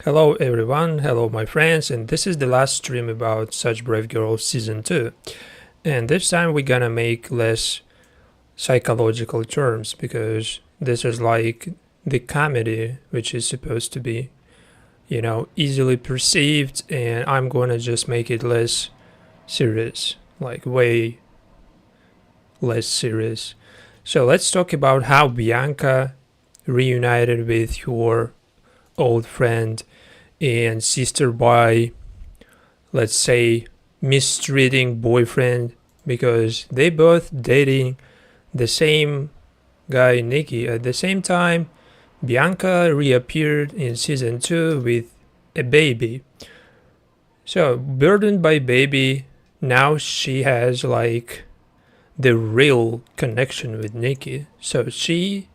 Hello everyone, hello my friends, and this is the last stream about Such Brave Girl Season 2. And this time we're gonna make less psychological terms because this is like the comedy which is supposed to be, easily perceived, and I'm gonna just make it less serious, like way less serious. So let's talk about how Bianca reunited with her old friend and sister by, let's say, mistreating boyfriend because they both dating the same guy Nicky. At the same time, Bianca reappeared in season 2 with a baby. So burdened by baby, now she has like the real connection with Nicky. So she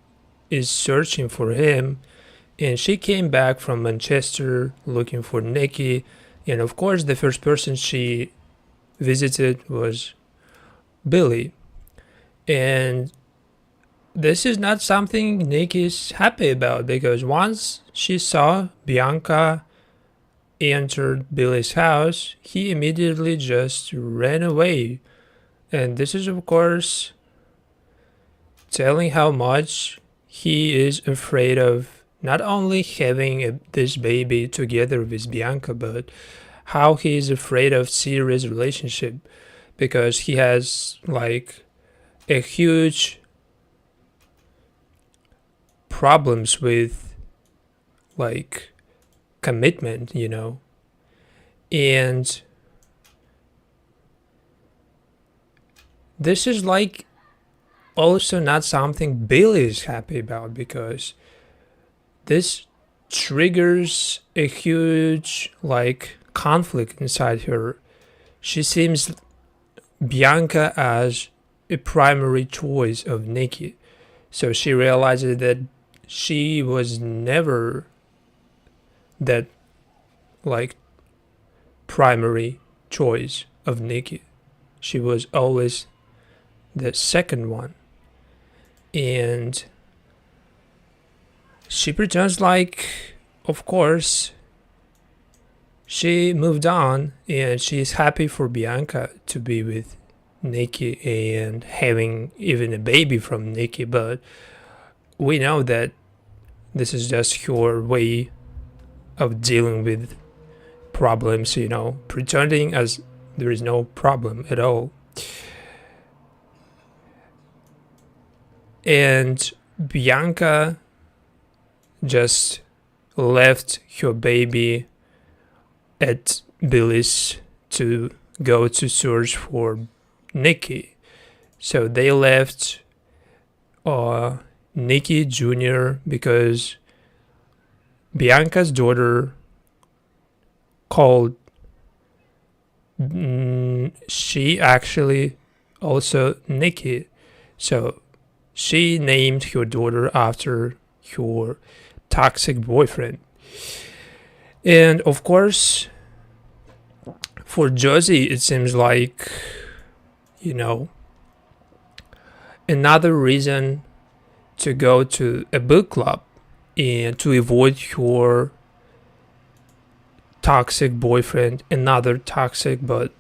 is searching for him, and she came back from Manchester looking for Nicky. And of course, the first person she visited was Billy. And this is not something Nicky's happy about because once she saw Bianca entered Billy's house, he immediately just ran away. And this is, of course, telling how much he is afraid of not only having this baby together with Bianca, but how he is afraid of serious relationship because he has like a huge problems with like commitment, and this is like also not something Billy is happy about because this triggers a huge like conflict inside her. She sees Bianca as a primary choice of Nicky, so she realizes that she was never that like primary choice of Nicky. She was always the second one, and she pretends like, of course, she moved on and she's happy for Bianca to be with Nicky and having even a baby from Nicky, but we know that this is just her way of dealing with problems, pretending as there is no problem at all. And Bianca just left her baby at Billy's to go to search for Nicky. So they left Nicky Jr. because Bianca's daughter called. She actually also Nicky. So she named her daughter after her toxic boyfriend. And of course, for Josie, it seems like, another reason to go to a book club and to avoid your toxic boyfriend, another toxic, but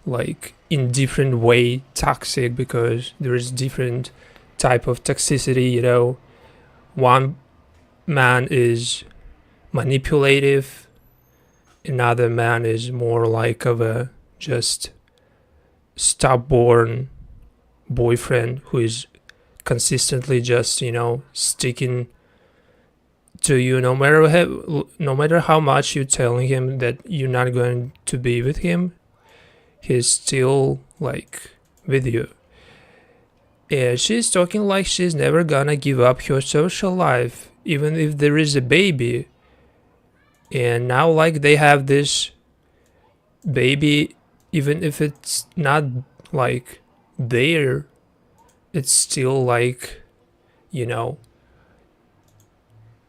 like in different way toxic because there is different type of toxicity. One man is manipulative, another man is more like of a just stubborn boyfriend who is consistently just sticking to you no matter how much you're telling him that you're not going to be with him, he's still like with you. And she's talking like she's never gonna give up her social life, even if there is a baby. And now like they have this baby, even if it's not like there, it's still like,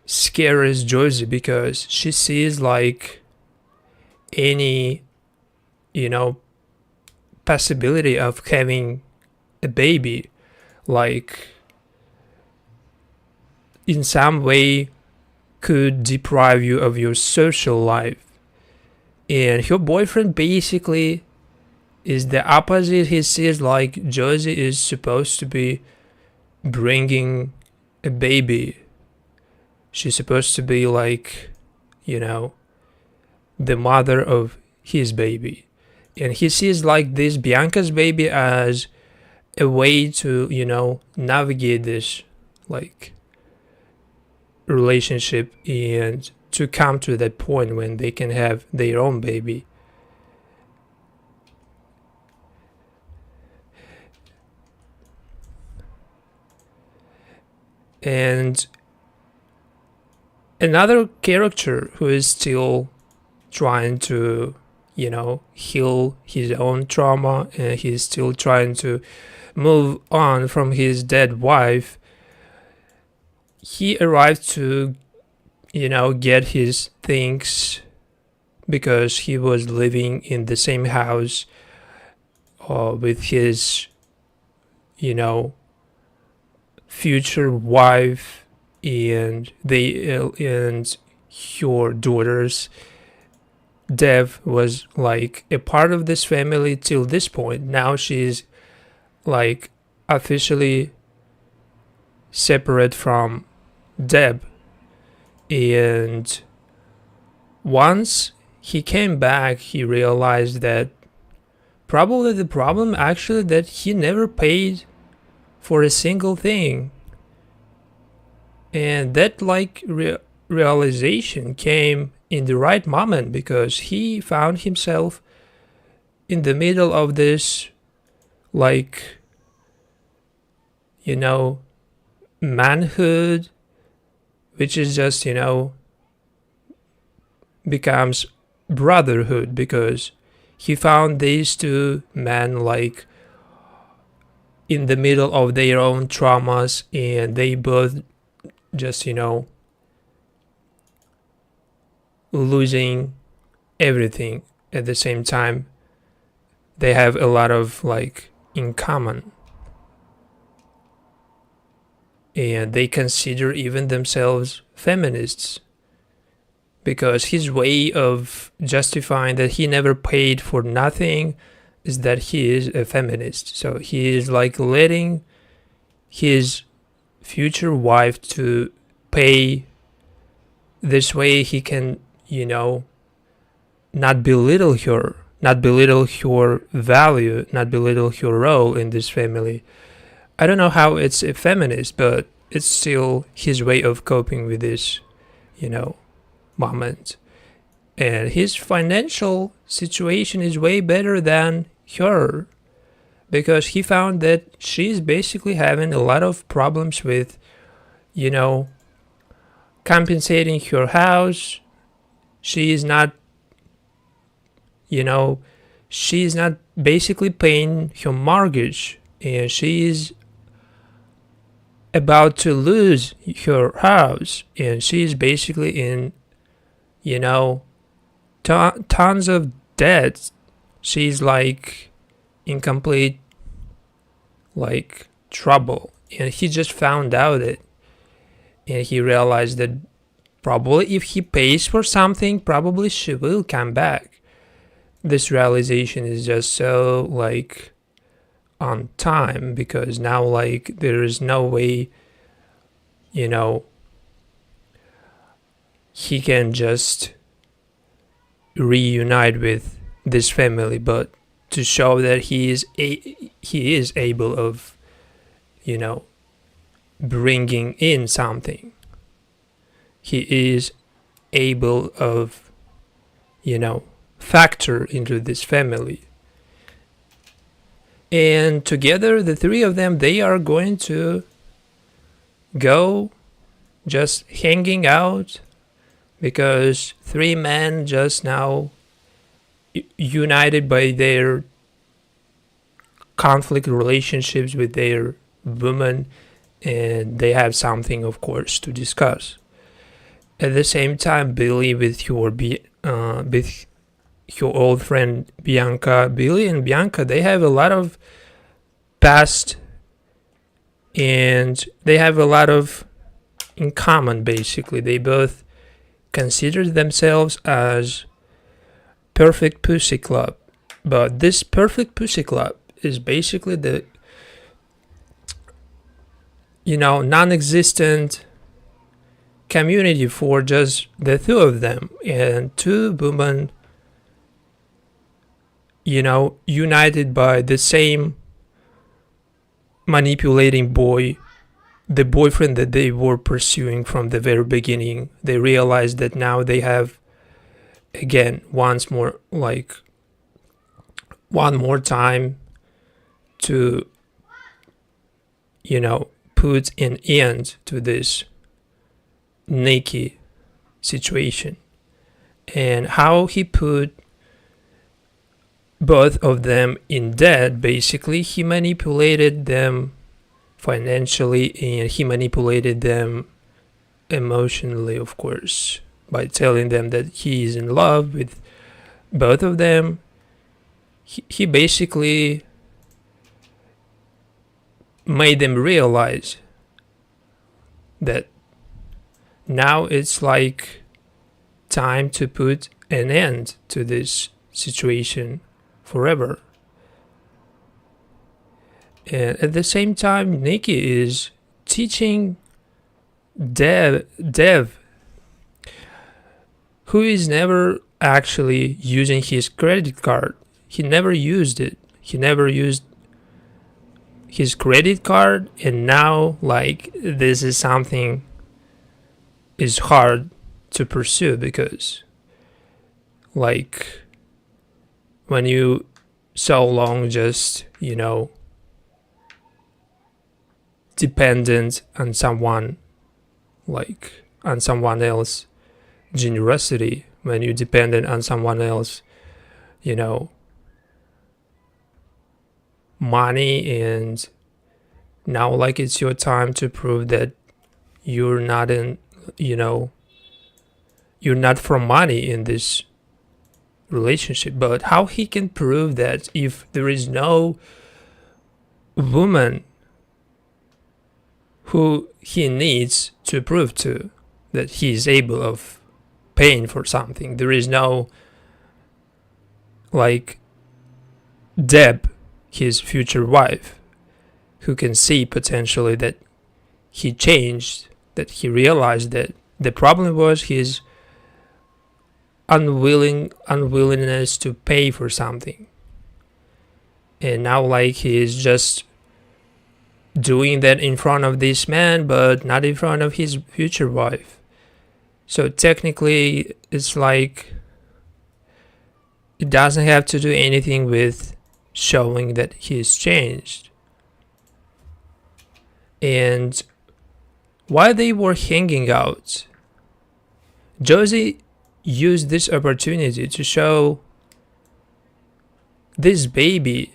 scares Josie because she sees like any, possibility of having a baby, like in some way could deprive you of your social life. And her boyfriend basically is the opposite. He sees like Josie is supposed to be bringing a baby. She's supposed to be like, the mother of his baby. And he sees like this Bianca's baby as a way to, navigate this like relationship and to come to that point when they can have their own baby. And another character who is still trying to, heal his own trauma, and he's still trying to move on from his dead wife. He arrived to, get his things because he was living in the same house with his, future wife and and your daughters. Dev was like a part of this family till this point. Now she's like officially separate from Deb. And once he came back, he realized that probably the problem actually that he never paid for a single thing. And that like realization came in the right moment, because he found himself in the middle of this like, manhood, which is just, becomes brotherhood, because he found these two men like in the middle of their own traumas, and they both just, losing everything at the same time. They have a lot of like in common, and they consider even themselves feminists, because his way of justifying that he never paid for nothing is that he is a feminist. So he is like letting his future wife to pay. This way he can, not belittle her, not belittle her value, not belittle her role in this family. I don't know how it's a feminist, but it's still his way of coping with this, moment. And his financial situation is way better than her, because he found that she's basically having a lot of problems with, compensating her house. She is not, she's not basically paying her mortgage, and she is about to lose her house, and she's basically in, tons of debt. She's like in complete like trouble, and he just found out it, and he realized that probably if he pays for something, probably she will come back. This realization is just so like on time, because now like there is no way, he can just reunite with this family, but to show that he is able of, bringing in something. He is able of, factor into this family. And together, the three of them, they are going to go just hanging out, because three men just now united by their conflict relationships with their woman, and they have something, of course, to discuss. At the same time, Billy with your old friend Bianca, Billy and Bianca, they have a lot of past, and they have a lot of in common. Basically, they both consider themselves as perfect pussy club. But this perfect pussy club is basically the, non-existent community for just the two of them, and two women, united by the same manipulating boy, the boyfriend that they were pursuing from the very beginning. They realized that now they have, again, one more time to, put an end to this Nicky situation. And how he put both of them in debt, basically, he manipulated them financially and he manipulated them emotionally, of course, by telling them that he is in love with both of them. He basically made them realize that now it's like time to put an end to this situation forever. And at the same time, Nicky is teaching Dev, who is never actually using his credit card. He never used it. He never used his credit card, and now this is something is hard to pursue, because when you so long just dependent on someone, on someone else generosity, when you dependent on someone else money, and now it's your time to prove that you're not you're not from money in this relationship. But how he can prove that if there is no woman who he needs to prove to that he is able of paying for something? There is no Deb, his future wife, who can see potentially that he changed, that he realized that the problem was his unwillingness to pay for something. And now he is just doing that in front of this man, but not in front of his future wife. So technically it's it doesn't have to do anything with showing that he's changed. And while they were hanging out, Josie used this opportunity to show this baby,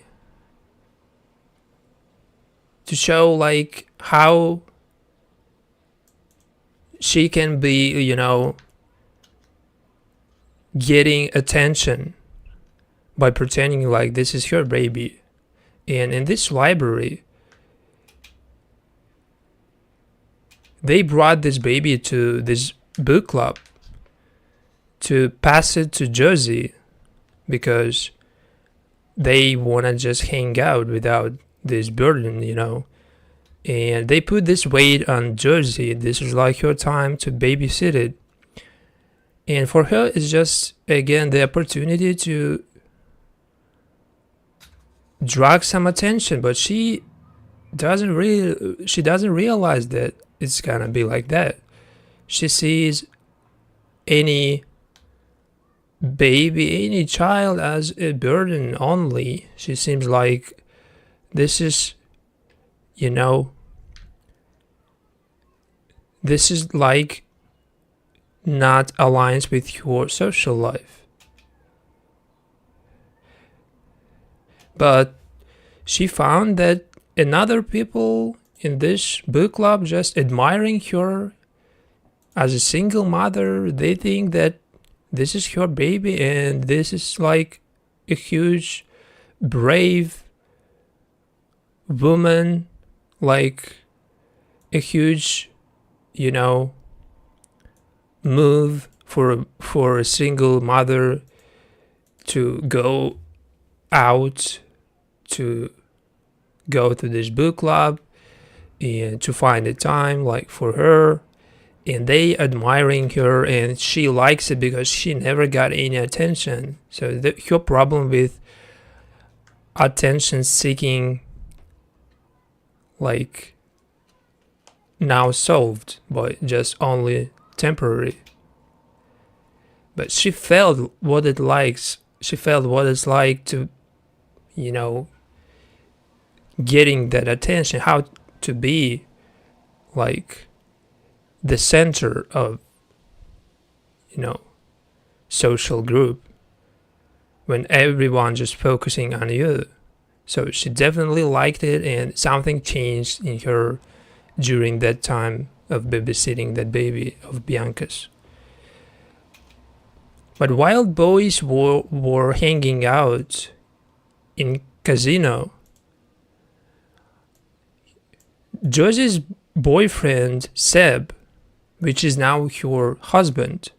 to show how she can be getting attention by pretending this is her baby. And in this library, they brought this baby to this book club to pass it to Josie, because they want to just hang out without this burden, And they put this weight on Josie. This is her time to babysit it. And for her, it's just, again, the opportunity to drag some attention, but she doesn't realize that it's gonna be like that. She sees any baby, any child as a burden only. She seems like this is, this is not aligned with your social life. But she found that another people in this book club just admiring her as a single mother. They think that this is her baby, and this is a huge, brave woman, a huge, move for a single mother to go out, to go to this book club and to find a time like for her, and they admiring her, and she likes it because she never got any attention. So her problem with attention seeking like now solved, but just only temporary. But she felt what it likes. She felt what it's like to, you know, getting that attention, how to be like the center of, you know, social group when everyone just focusing on you. So she definitely liked it, and something changed in her during that time of babysitting that baby of Bianca's. But while boys were hanging out in casino, Joyce's boyfriend Seb, which is now her husband,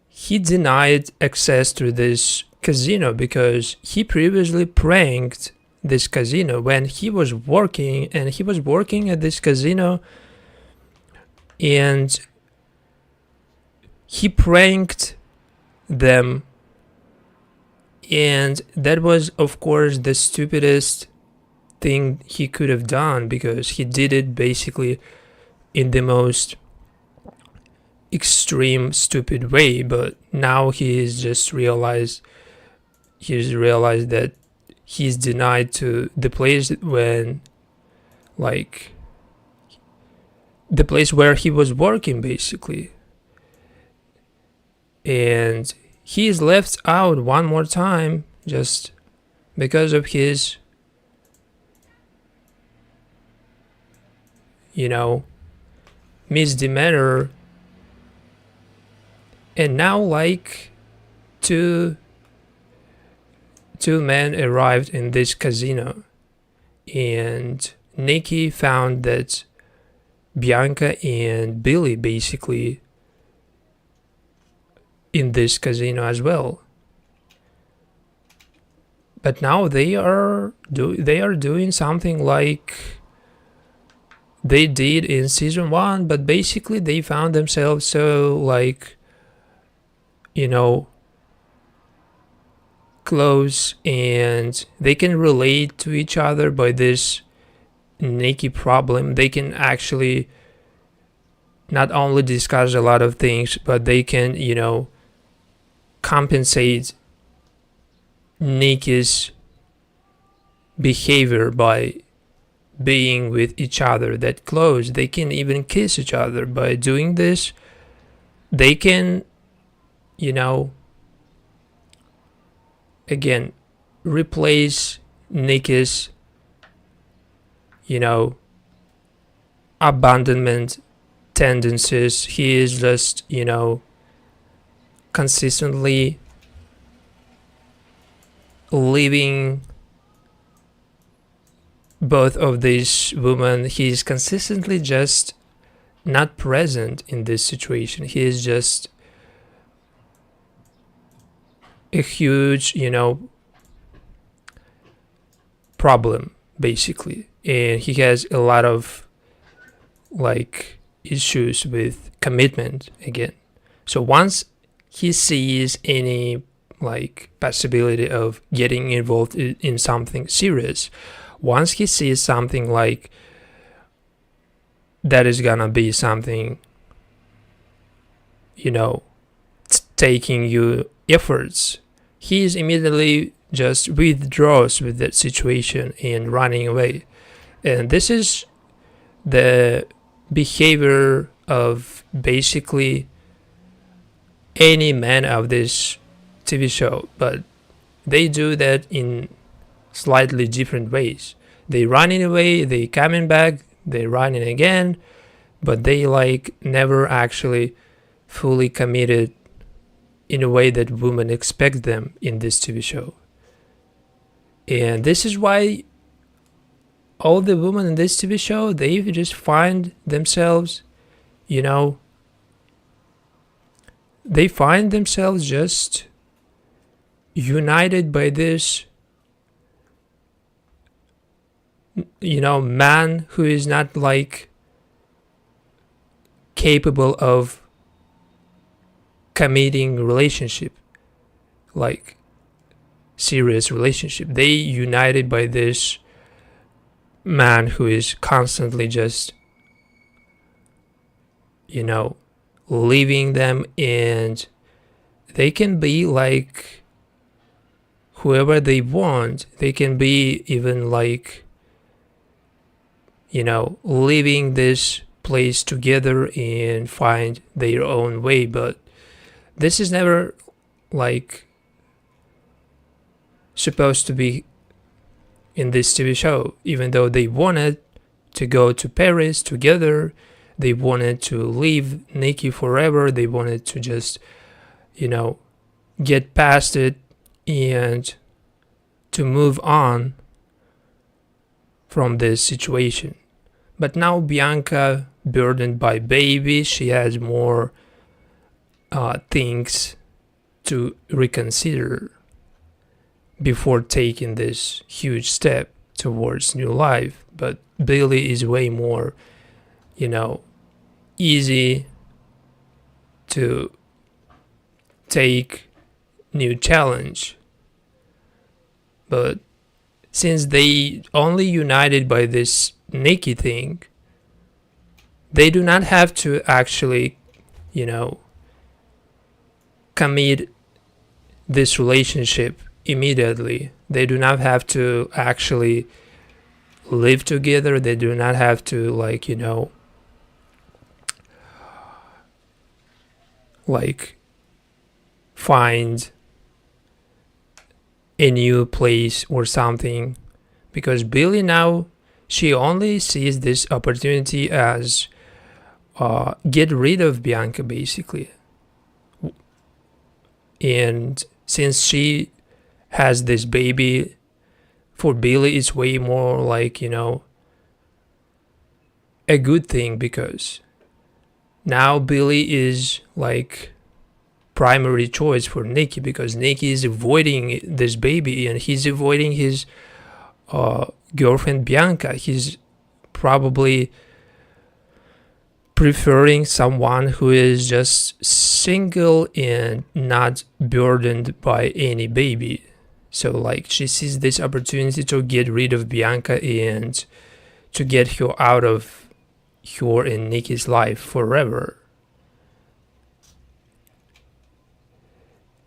he denied access to this casino because he previously pranked this casino when he was working, and he was working at this casino, and he pranked them, and that was of course the stupidest thing he could have done, because he did it basically in the most extreme stupid way. But now he's realized that he's denied to the place when, like, the place where he was working basically, and he is left out one more time just because of his, you know, misdemeanor. And now like two men arrived in this casino, and Nicky found that Bianca and Billy basically in this casino as well. But now they are doing something like they did in season 1, but basically they found themselves so, like, you know, close, and they can relate to each other by this Nicky problem. They can actually not only discuss a lot of things, but they can, you know, compensate Nicky's behavior by being with each other that close. They can even kiss each other. By doing this, they can, you know, again, replace Nicky's, you know, abandonment tendencies. He is just, you know, consistently leaving both of these women. He's consistently just not present in this situation. He is just a huge, you know, problem basically, and he has a lot of like issues with commitment again. So once he sees any like possibility of getting involved in something serious, once he sees something like that is gonna be something, you know, taking you efforts, he is immediately just withdraws with that situation and running away. And this is the behavior of basically any man of this TV show, but they do that in slightly different ways. They running away, they coming back, they running again, but they like never actually fully committed in a way that women expect them in this TV show. And this is why all the women in this TV show, they just find themselves, you know, they find themselves just united by this, man who is not like capable of committing relationship, like serious relationship. They united by this man who is constantly just leaving them, and they can be like whoever they want. They can be even like leaving this place together and find their own way, but this is never like supposed to be in this TV show. Even though they wanted to go to Paris together, they wanted to leave Nicky forever, they wanted to just get past it and to move on from this situation. But now Bianca, burdened by baby, she has more things to reconsider before taking this huge step towards new life. But Billie is way more, easy to take new challenge. But since they only united by this Nicky thing, they do not have to actually, commit this relationship immediately. They do not have to actually live together. They do not have to find a new place or something, because Billie now, she only sees this opportunity as get rid of Bianca basically. And since she has this baby, for Billie it's way more like a good thing, because now Billie is like primary choice for Nicky, because Nicky is avoiding this baby and he's avoiding his girlfriend Bianca. He's probably preferring someone who is just single and not burdened by any baby. So like she sees this opportunity to get rid of Bianca and to get her out of her and Nicky's life forever.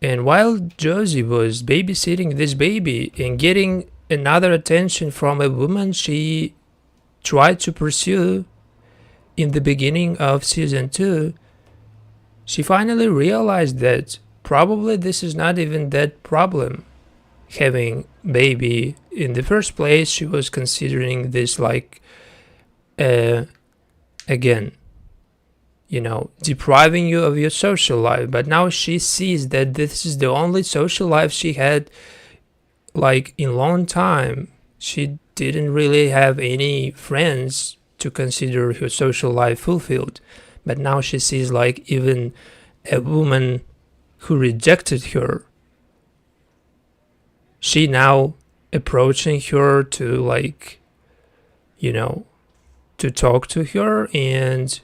And while Josie was babysitting this baby and getting another attention from a woman she tried to pursue in the beginning of season 2, she finally realized that probably this is not even that problem, having baby. In the first place, she was considering this like again, depriving you of your social life. But now she sees that this is the only social life she had like in long time. She didn't really have any friends to consider her social life fulfilled. But now she sees like even a woman who rejected her, she now approaching her to like to talk to her. And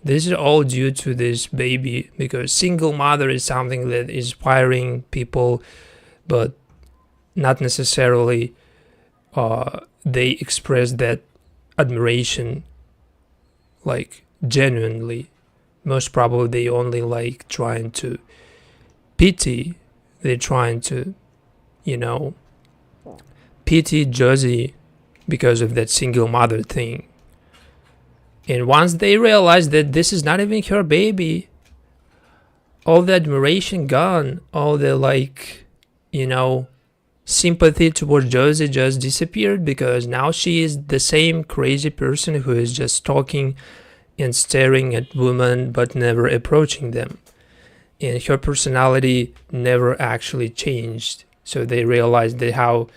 this is all due to this baby, because single mother is something that is inspiring people, but not necessarily they express that admiration like genuinely. Most probably they only like trying to pity, they're trying to pity Josie because of that single mother thing. And once they realize that this is not even her baby, all the admiration gone, all the sympathy towards Josie just disappeared, because now she is the same crazy person who is just talking and staring at women but never approaching them. And her personality never actually changed. So they realized that how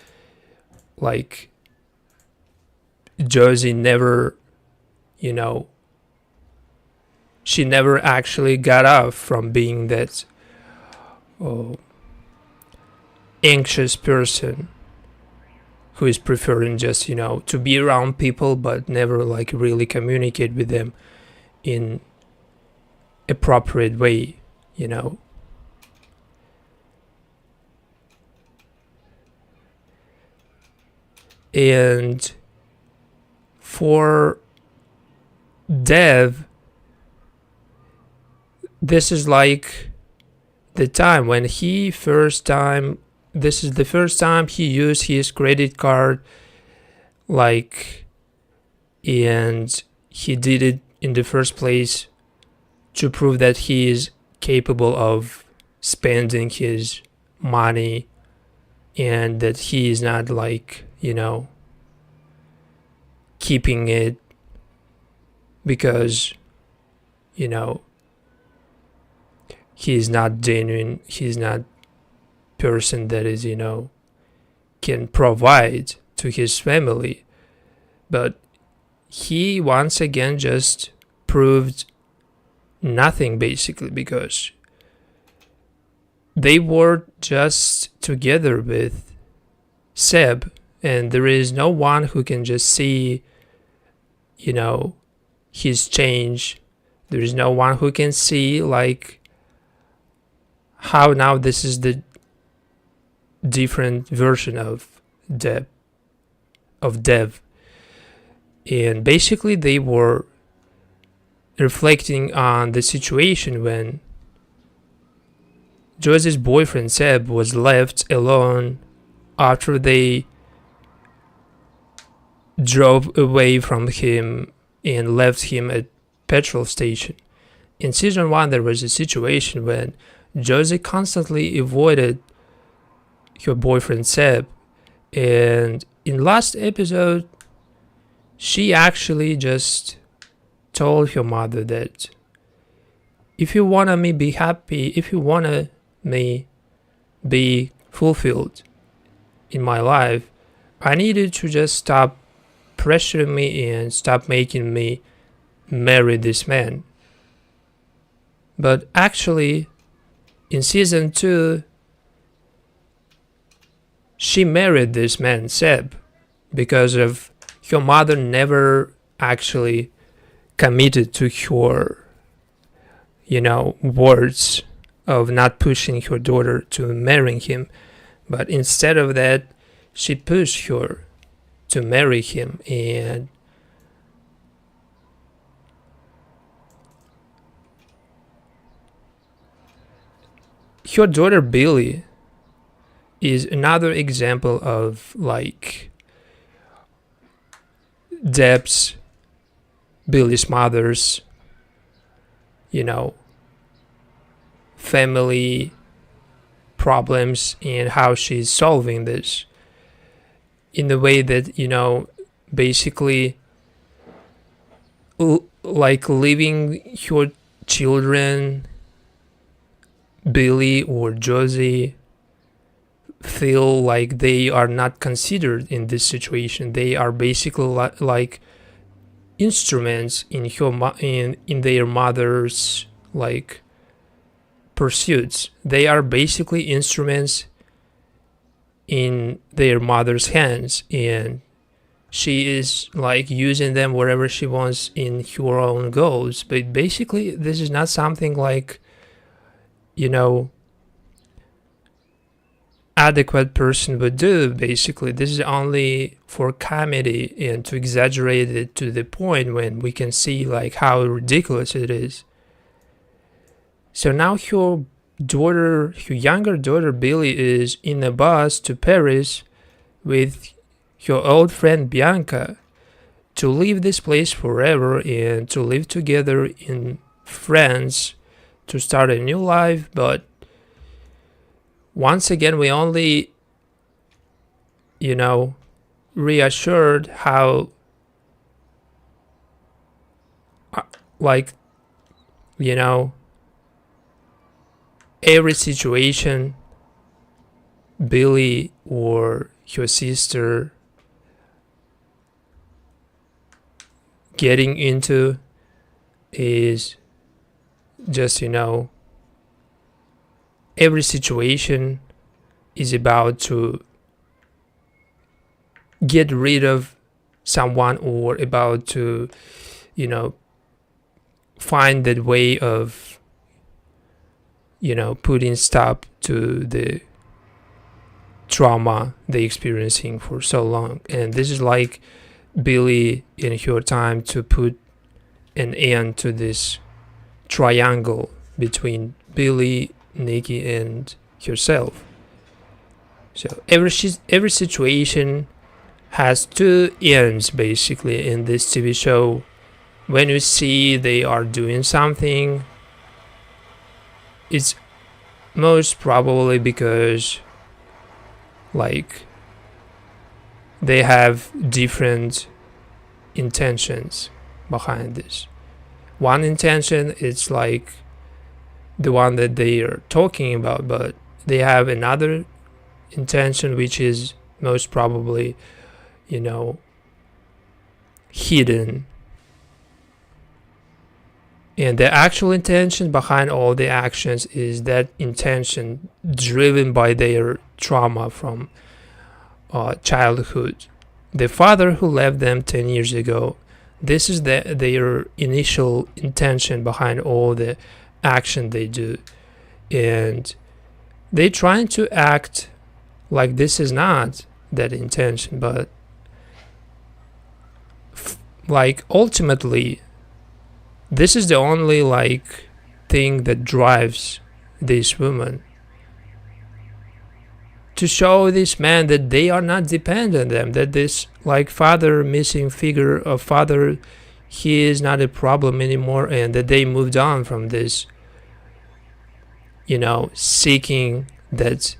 Josie never, she never actually got off from being that anxious person who is preferring just, to be around people but never like really communicate with them in appropriate way, And for Dev, this is like the time when this is the first time he used his credit card, and he did it in the first place to prove that he is capable of spending his money and that he is not keeping it because, he's not genuine, he's not person that is, can provide to his family. But he once again just proved nothing basically, because they were just together with Seb, and there is no one who can just see, his change. There is no one who can see how now this is the different version of Dev. And basically they were reflecting on the situation when Josie's boyfriend Seb was left alone after they drove away from him and left him at petrol station. In season 1 there was a situation when Josie constantly avoided her boyfriend Seb, and in last episode she actually just told her mother that if you wanna me be happy, if you wanna me be fulfilled in my life, I needed to just stop pressuring me and stop making me marry this man. But actually in season 2 she married this man Seb because of her mother never actually committed to her words of not pushing her daughter to marrying him, but instead of that she pushed her to marry him. And her daughter Billie is another example of Deb's, Billie's mother's, family problems and how she's solving this in the way that, basically leaving her children, Billie or Josie, feel like they are not considered in this situation. They are basically like instruments in their mother's pursuits. They are basically instruments in their mother's hands, and she is using them wherever she wants in her own goals. But basically this is not something adequate person would do. Basically this is only for comedy and to exaggerate it to the point when we can see how ridiculous it is. So now her younger daughter Billie is in a bus to Paris with her old friend Bianca to leave this place forever and to live together in France to start a new life. But once again we only reassured how every situation Billie or her sister getting into is just, every situation is about to get rid of someone, or about to, find that way of, putting stop to the trauma they experiencing for so long. And this is like Billie in her time to put an end to this triangle between Billie, Nicky, and herself. So every situation has two ends basically in this TV show. When you see they are doing something, it's most probably because like they have different intentions behind this. One intention is like the one that they are talking about, but they have another intention which is most probably, hidden. And the actual intention behind all the actions is that intention driven by their trauma from childhood. The father who left them 10 years ago, this is their initial intention behind all the action they do. And they trying to act like this is not that intention, but like ultimately this is the only like thing that drives this woman to show this man that they are not dependent on them, that this like father missing figure of father, he is not a problem anymore, and that they moved on from this, seeking that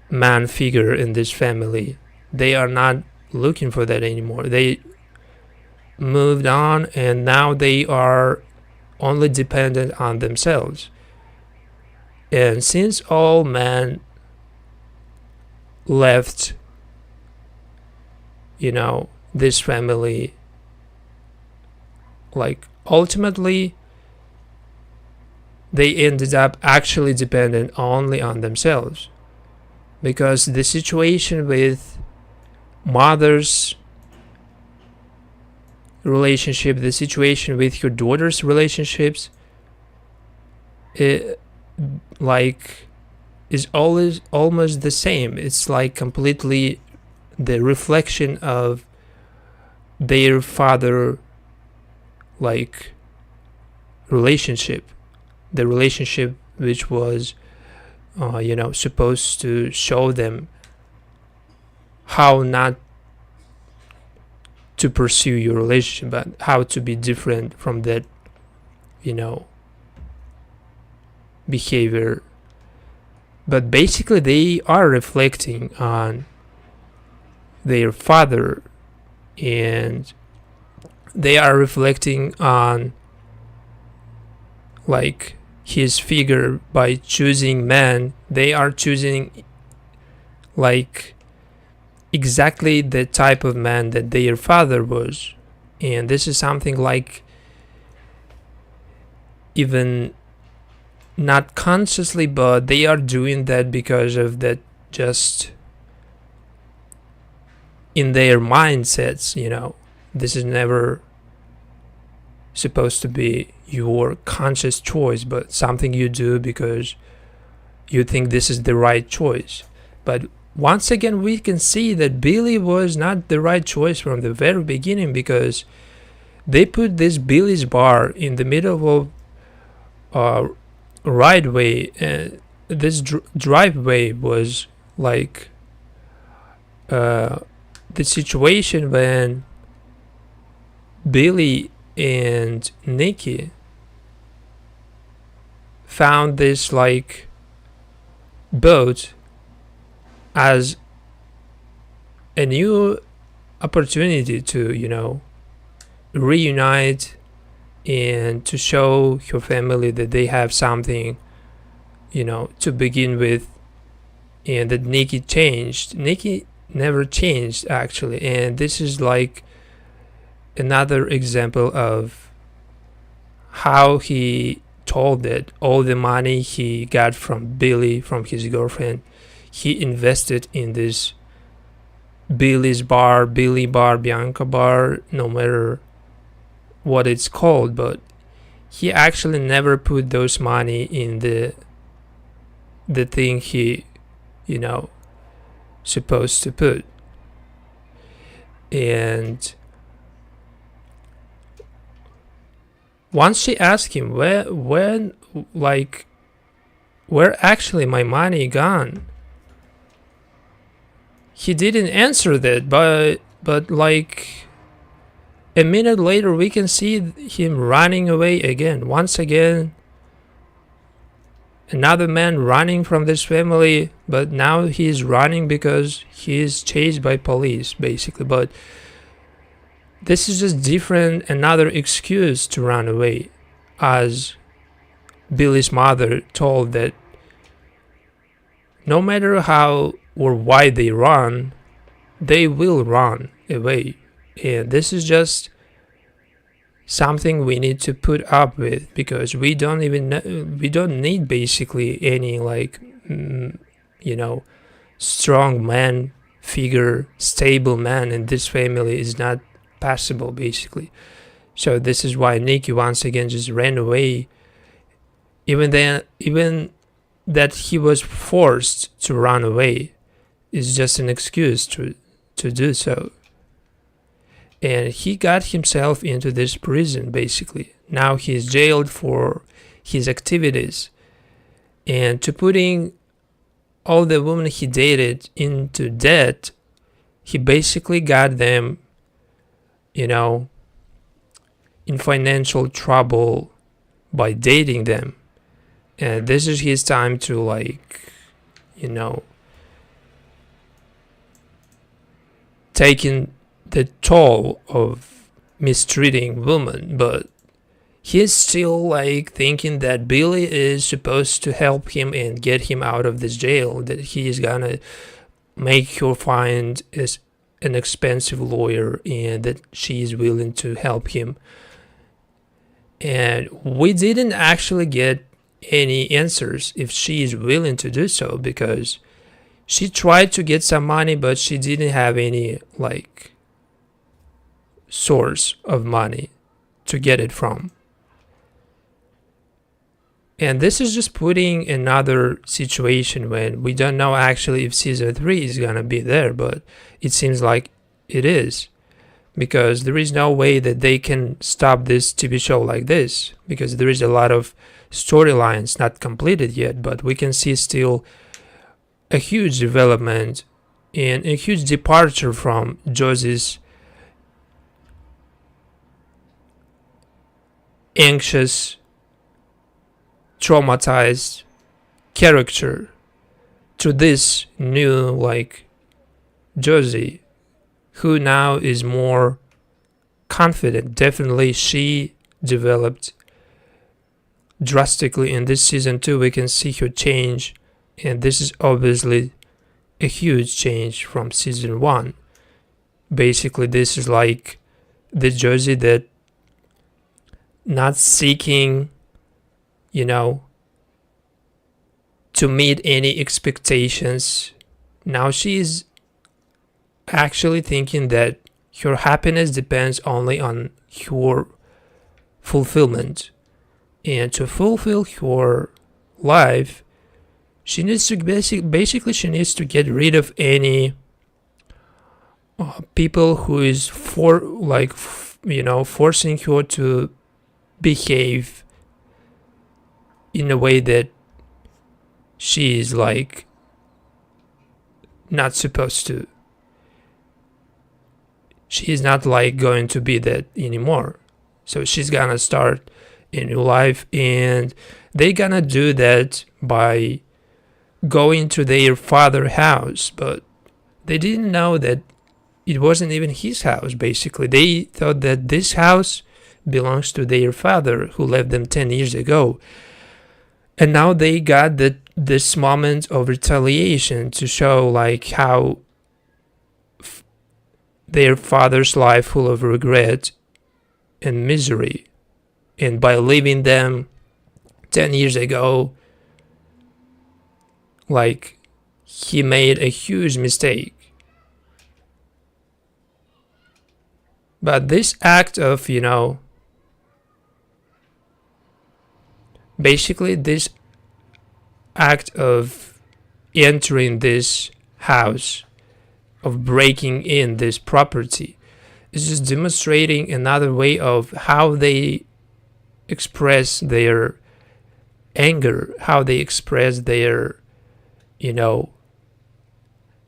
man figure in this family. They are not looking for that anymore. They moved on, and now they are only dependent on themselves. And since all men left, this family, like ultimately they ended up actually dependent only on themselves, because the situation with mother's relationship, the situation with your daughter's relationships, it like is always almost the same. It's like completely the reflection of their father like relationship, the relationship which was supposed to show them how not to pursue your relationship, but how to be different from that behavior. But basically they are reflecting on their father, and they are reflecting on like his figure by choosing men. They are choosing like exactly the type of man that their father was. And this is something like even not consciously, but they are doing that because of that, just in their mindsets. This is never supposed to be your conscious choice, but something you do because you think this is the right choice. But once again, we can see that Billie was not the right choice from the very beginning, because they put this Billie's bar in the middle of right way, and this driveway was like the situation when Billie and Nicky found this like boat as a new opportunity to reunite and to show her family that they have something to begin with, and that Nicky changed. Nicky never changed actually, and this is like another example of how he told that all the money he got from Billy, from his girlfriend, he invested in this Billy bar, Bianca bar, no matter what it's called, but he actually never put those money in the thing he, supposed to put. And once she asked him where actually my money gone, he didn't answer that, but like a minute later we can see him running away again. Once again, another man running from this family, but now he's running because he is chased by police, basically. But this is just different, another excuse to run away, as Billy's mother told that no matter how or why they run, they will run away. And this is just something we need to put up with, because we don't need basically any strong man figure, stable man in this family is not possible, basically. So this is why Nicky once again just ran away, even that he was forced to run away is just an excuse to do so. And he got himself into this prison, basically. Now he's jailed for his activities, and to putting all the women he dated into debt, he basically got them, in financial trouble by dating them. And this is his time to taking the toll of mistreating women. But he's still thinking that Billy is supposed to help him and get him out of this jail, that he is gonna make her find an expensive lawyer, and that she is willing to help him. And we didn't actually get any answers if she is willing to do so, because she tried to get some money, but she didn't have any source of money to get it from. And this is just putting another situation when we don't know actually if season 3 is gonna be there, but it seems like it is, because there is no way that they can stop this TV show like this, because there is a lot of storylines not completed yet, but we can see still a huge development and a huge departure from Josie's anxious, traumatized character to this new Josie, who now is more confident. Definitely she developed drastically in this season 2. We can see her change, and this is obviously a huge change from season 1. Basically this is the Josie that not seeking to meet any expectations. Now she's actually thinking that her happiness depends only on her fulfillment, and to fulfill her life she needs to basically she needs to get rid of any people who is forcing her to behave in a way that she is not supposed to. She is not going to be that anymore. So she's gonna start a new life, and they gonna do that by going to their father's house. But they didn't know that it wasn't even his house. Basically they thought that this house belongs to their father, who left them 10 years ago. And now they got this moment of retaliation to show how their father's life full of regret and misery, and by leaving them 10 years ago, like, he made a huge mistake. But this act of, basically this act of entering this house, of breaking in this property, is just demonstrating another way of how they express their anger, how they express their,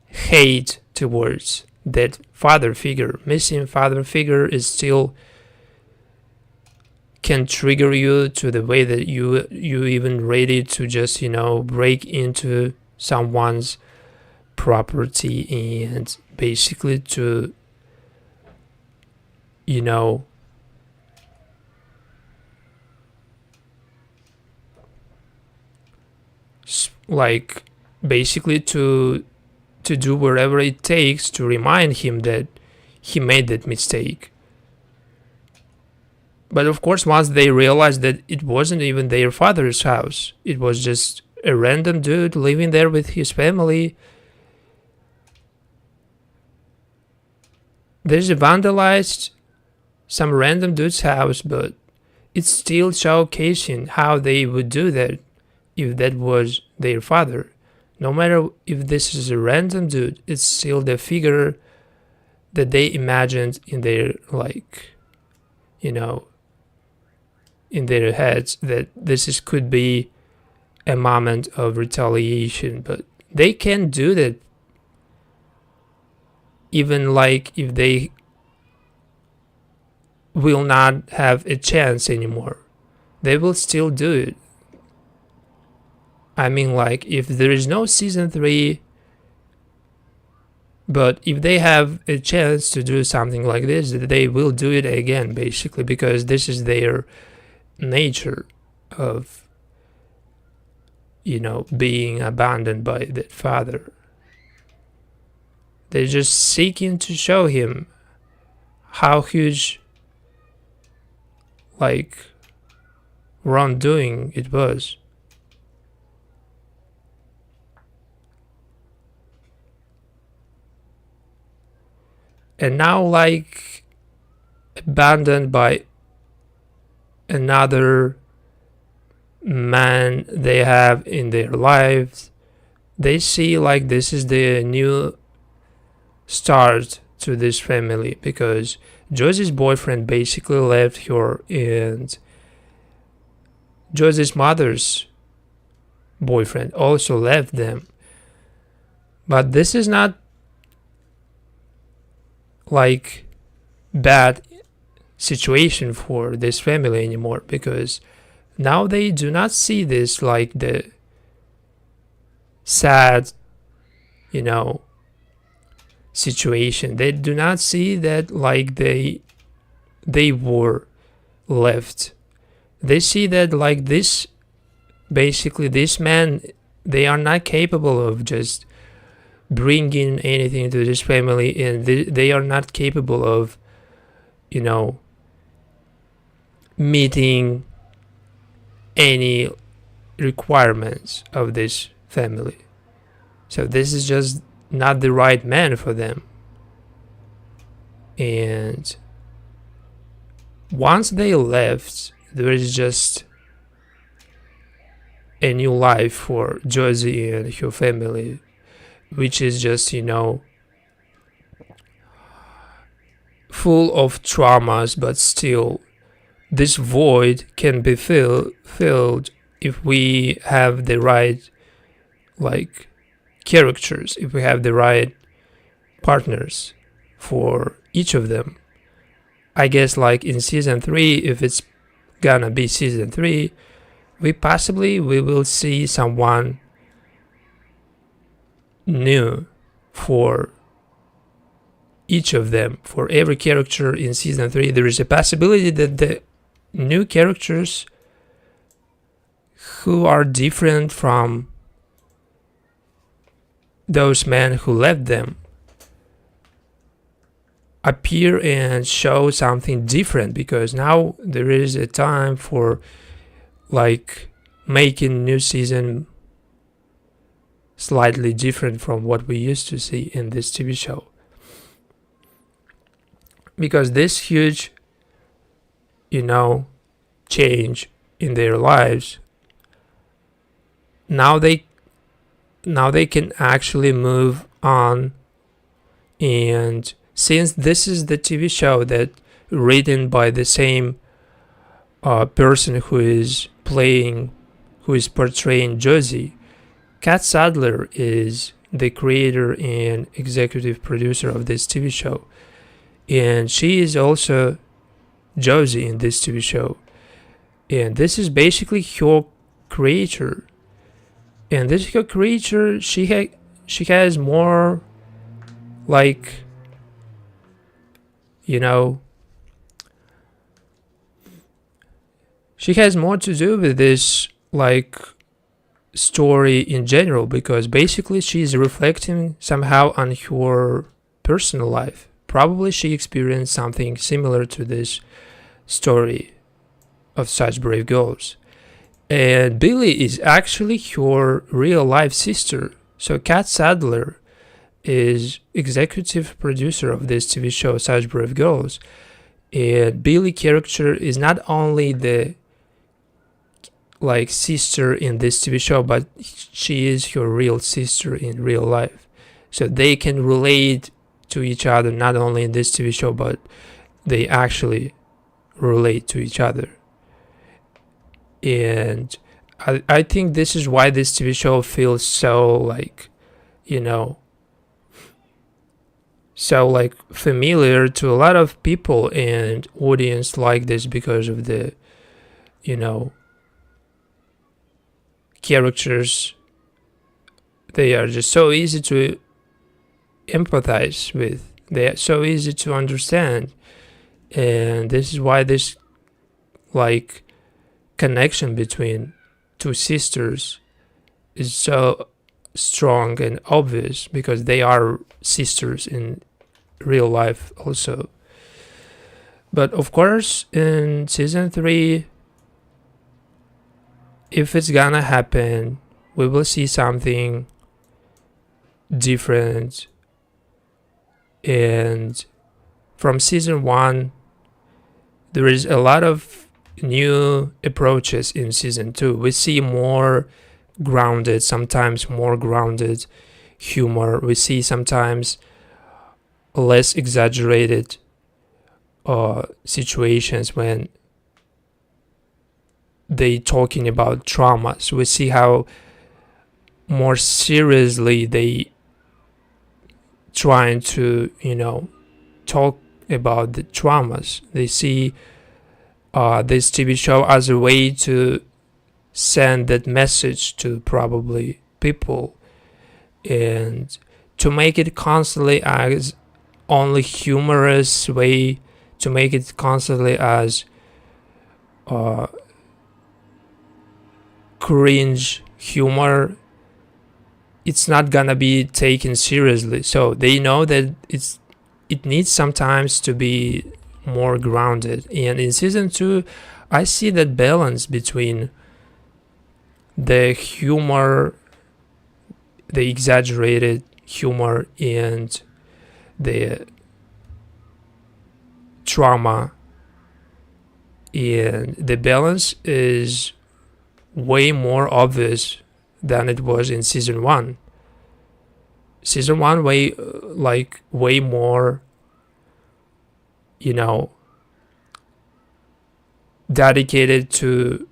hate towards that father figure. Missing father figure is still can trigger you to the way that you even ready to just break into someone's property and basically to like basically to do whatever it takes to remind him that he made that mistake. But of course, once they realized that it wasn't even their father's house, it was just a random dude living there with his family, there's a vandalized some random dude's house, but it's still showcasing how they would do that if that was their father. No matter if this is a random dude, it's still the figure that they imagined in their, in their heads, that could be a moment of retaliation. But they can do that even if they will not have a chance anymore. They will still do it. I mean, if there is no season 3, but if they have a chance to do something like this, they will do it again, basically, because this is their nature of, being abandoned by that father. They're just seeking to show him how huge, wrongdoing it was. And now, abandoned by another man they have in their lives, they see this is the new start to this family, because Josie's boyfriend basically left her, and Josie's mother's boyfriend also left them. But this is not bad situation for this family anymore, because now they do not see this the sad situation. They do not see that they were left. They see that this, basically this man, they are not capable of just bringing anything to this family, and they are not capable of meeting any requirements of this family. So this is just not the right man for them. And once they left, there is just a new life for Josie and her family, which is just, full of traumas, but still this void can be filled if we have the right characters, if we have the right partners for each of them. I guess in season 3, if it's gonna be season 3, we will see someone new for each of them. For every character in season 3, there is a possibility that the new characters who are different from those men who left them appear and show something different, because now there is a time for making new season slightly different from what we used to see in this TV show. Because this huge, change in their lives, now they can actually move on. And since this is the TV show that written by the same person who is portraying Josie, Kat Sadler is the creator and executive producer of this TV show, and she is also Josie in this TV show, and this is basically her creator. And this her creator, she has more, like, she has more to do with this, like, story in general, because basically she's reflecting somehow on her personal life. Probably she experienced something similar to this story of Such Brave Girls. And Billie is actually her real life sister. So Kat Sadler is executive producer of this TV show, Such Brave Girls. And Billie character is not only the sister in this TV show, but she is her real sister in real life. So they can relate to each other not only in this TV show, but they actually relate to each other. And I think this is why this TV show feels so so familiar to a lot of people and audience like this, because of the characters. They are just so easy to empathize with. They are so easy to understand, and this is why this connection between two sisters is so strong and obvious, because they are sisters in real life also. But of course, in season 3, if it's gonna happen, we will see something different. And from season 1, there is a lot of new approaches in season 2. We see more grounded, sometimes more grounded humor. We see sometimes less exaggerated situations when they talking about traumas. We see how more seriously they trying to talk about the traumas. They see this TV show as a way to send that message to probably people, and to make it constantly as only humorous way, to make it constantly as cringe humor. It's not gonna be taken seriously. So they know that it needs sometimes to be more grounded. And in season 2, I see that balance between the humor, the exaggerated humor, and the trauma. And the balance is way more obvious than it was in season 1. Season 1 way more dedicated to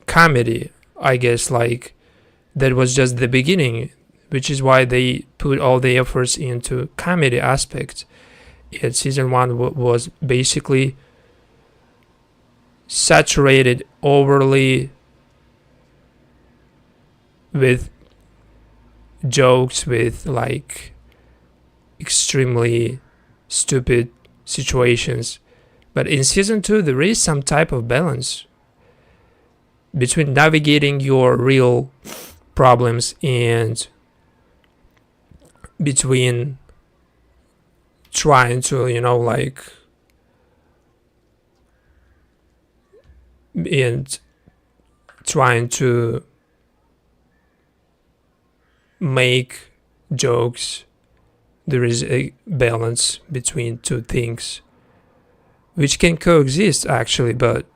comedy. I guess that was just the beginning, which is why they put all the efforts into comedy aspect. And season 1 was basically saturated overly with jokes, with extremely stupid situations. But in season 2, there is some type of balance between navigating your real problems and between trying to and trying to make jokes. There is a balance between two things which can coexist actually, but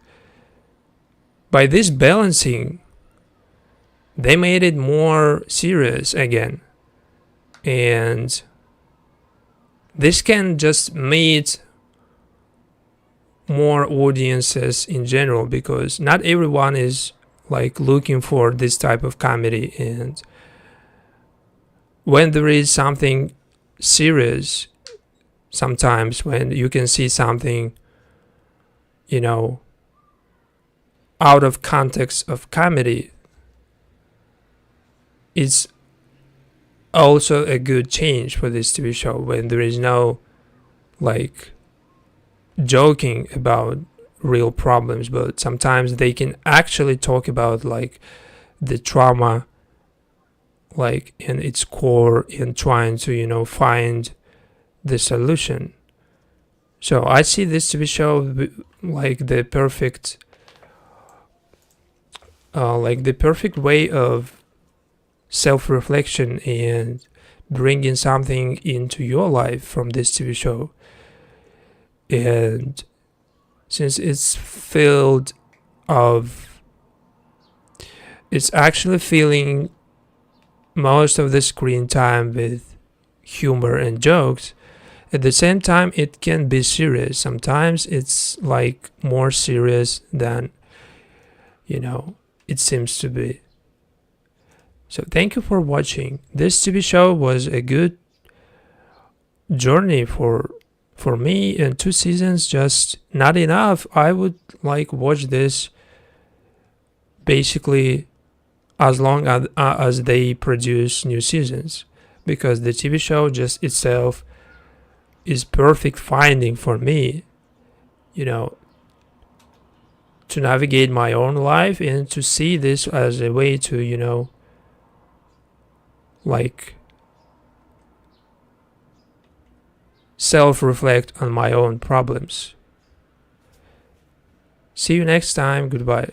by this balancing they made it more serious again, and this can just meet more audiences in general, because not everyone is like looking for this type of comedy. And when there is something serious, sometimes when you can see something, you know, out of context of comedy, it's also a good change for this TV show when there is no like joking about real problems, but sometimes they can actually talk about like the trauma, like in its core, and trying to, you know, find the solution. So I see this TV show like the perfect way of self-reflection and bringing something into your life from this TV show. And since it's actually filling most of the screen time with humor and jokes, at the same time it can be serious. Sometimes it's like more serious than, you know, it seems to be. So thank you for watching. This TV show was a good journey for me, and 2 seasons just not enough. I would like watch this basically as long as they produce new seasons, because the TV show just itself is perfect finding for me, you know, to navigate my own life and to see this as a way to, you know, like self-reflect on my own problems. See you next time. Goodbye.